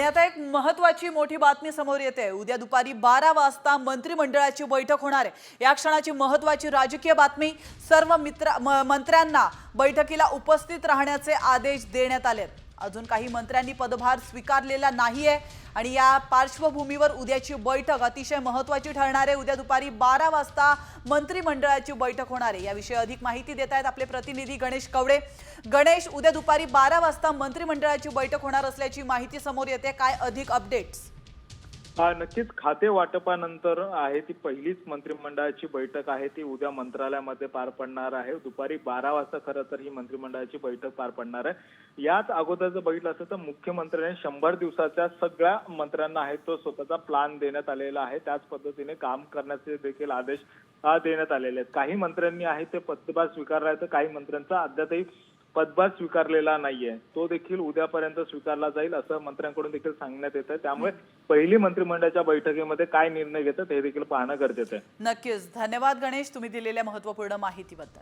आणि आता एक महत्त्वाची मोठी बातमी समोर येते। उद्या दुपारी 12 वाजता मंत्रिमंडळाची बैठक होणार आहे। या क्षणाची महत्त्वाची राजकीय बातमी, सर्व मंत्र्यांना बैठकीला उपस्थित राहण्याचे आदेश देण्यात आलेत। अजून काही मंत्र्यांनी पदभार स्वीकारलेला नाहीये आणि या पार्श्वभूमीवर उद्याची बैठक अतिशय महत्त्वाची ठरणार आहे। उद्या दुपारी 12 वाजता मंत्रिमंडळाची बैठक होणार आहे। याविषयी अधिक माहिती देत आहेत आपले प्रतिनिधी गणेश कवडे। गणेश, उद्या दुपारी 12 वाजता मंत्रिमंडळाची बैठक होणार असल्याची माहिती समोर येते, काय अधिक अपडेट्स? नक्कीच खाते वाटपानंतर आहे ती पहिलीच मंत्रिमंडळाची बैठक आहे ती उद्या मंत्रालयामध्ये पार पडणार आहे। दुपारी 12 वाजता खरं तर ही मंत्रिमंडळाची बैठक पार पडणार आहे। याच अगोदर जर बघितलं असतं तर मुख्यमंत्र्यांनी 100 दिवसाच्या सगळ्या मंत्र्यांना आहे तो स्वतःचा प्लॅन देण्यात आलेला आहे। त्याच पद्धतीने काम करण्याचे देखील आदेश देण्यात आलेले आहेत। काही मंत्र्यांनी आहे ते पदभार स्वीकारला आहे तर काही मंत्र्यांचा अद्यापही पदभार स्वीकारलेला नाहीये, तो देखील उद्यापर्यंत स्वीकारला जाईल असं मंत्र्यांकडून देखील सांगण्यात येतं। त्यामुळे पहिली मंत्रिमंडळाच्या बैठकीमध्ये काय निर्णय घेतात हे देखील पाहणं गरजेचं आहे। नक्कीच, धन्यवाद गणेश, तुम्ही दिलेल्या महत्त्वपूर्ण माहितीबद्दल।